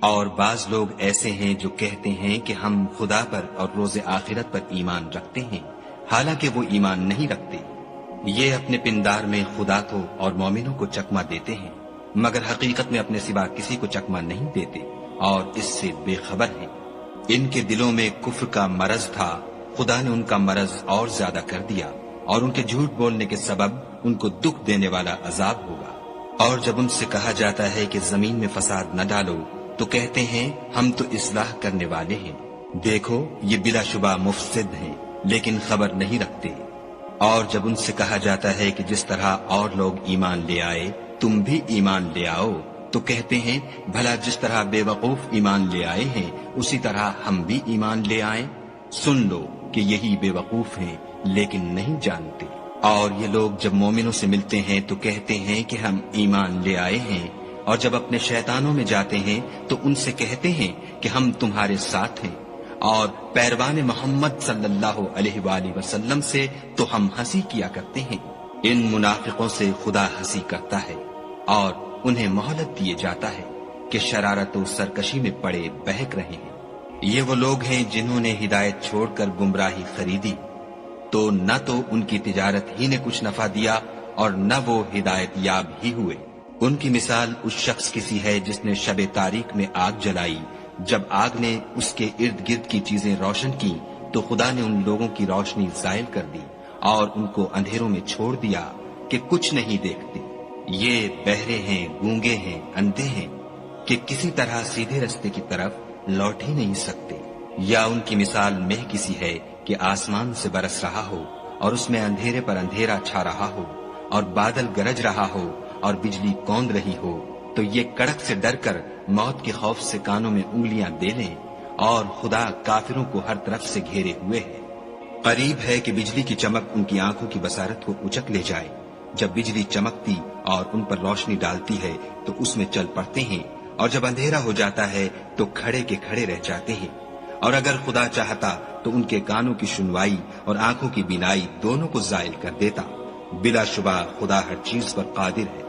اور بعض لوگ ایسے ہیں جو کہتے ہیں کہ ہم خدا پر اور روز آخرت پر ایمان رکھتے ہیں، حالانکہ وہ ایمان نہیں رکھتے۔ یہ اپنے پندار میں خدا کو اور مومنوں کو چکمہ دیتے ہیں، مگر حقیقت میں اپنے سوا کسی کو چکمہ نہیں دیتے اور اس سے بے خبر ہیں۔ ان کے دلوں میں کفر کا مرض تھا، خدا نے ان کا مرض اور زیادہ کر دیا، اور ان کے جھوٹ بولنے کے سبب ان کو دکھ دینے والا عذاب ہوگا۔ اور جب ان سے کہا جاتا ہے کہ زمین میں فساد نہ ڈالو تو کہتے ہیں ہم تو اصلاح کرنے والے ہیں، دیکھو یہ بلا شبہ مفسد ہیں لیکن خبر نہیں رکھتے۔ اور جب ان سے کہا جاتا ہے کہ جس طرح اور لوگ ایمان لے آئے تم بھی ایمان لے آؤ تو کہتے ہیں بھلا جس طرح بے وقوف ایمان لے آئے ہیں اسی طرح ہم بھی ایمان لے آئیں۔ سن لو کہ یہی بے وقوف ہیں لیکن نہیں جانتے۔ اور یہ لوگ جب مومنوں سے ملتے ہیں تو کہتے ہیں کہ ہم ایمان لے آئے ہیں، اور جب اپنے شیطانوں میں جاتے ہیں تو ان سے کہتے ہیں کہ ہم تمہارے ساتھ ہیں، اور پیروان محمد صلی اللہ علیہ وآلہ وسلم سے تو ہم ہنسی کیا کرتے ہیں۔ ان منافقوں سے خدا ہنسی کرتا ہے اور انہیں مہلت دیے جاتا ہے کہ شرارت و سرکشی میں پڑے بہک رہے ہیں۔ یہ وہ لوگ ہیں جنہوں نے ہدایت چھوڑ کر گمراہی خریدی، تو نہ تو ان کی تجارت ہی نے کچھ نفع دیا اور نہ وہ ہدایت یاب ہی ہوئے۔ ان کی مثال اس شخص کی سی ہے جس نے شب تاریک میں آگ جلائی، جب آگ نے اس کے ارد گرد کی چیزیں روشن کی تو خدا نے ان لوگوں کی روشنی زائل کر دی اور ان کو اندھیروں میں چھوڑ دیا کہ کچھ نہیں دیکھتے۔ یہ بہرے ہیں، گونگے ہیں، اندھے ہیں کہ کسی طرح سیدھے رستے کی طرف لوٹ ہی نہیں سکتے۔ یا ان کی مثال مہ کسی ہے کہ آسمان سے برس رہا ہو اور اس میں اندھیرے پر اندھیرا چھا رہا ہو اور بادل گرج رہا ہو اور بجلی کوند رہی ہو، تو یہ کڑک سے ڈر کر موت کے خوف سے کانوں میں انگلیاں دے لیں، اور خدا کافروں کو ہر طرف سے گھیرے ہوئے ہے۔ قریب ہے کہ بجلی کی چمک ان کی آنکھوں کی بصارت کو اچک لے جائے۔ جب بجلی چمکتی اور ان پر روشنی ڈالتی ہے تو اس میں چل پڑتے ہیں، اور جب اندھیرا ہو جاتا ہے تو کھڑے کے کھڑے رہ جاتے ہیں۔ اور اگر خدا چاہتا تو ان کے کانوں کی سنوائی اور آنکھوں کی بینائی دونوں کو زائل کر دیتا۔ بلا شبہ خدا ہر چیز پر قادر ہے۔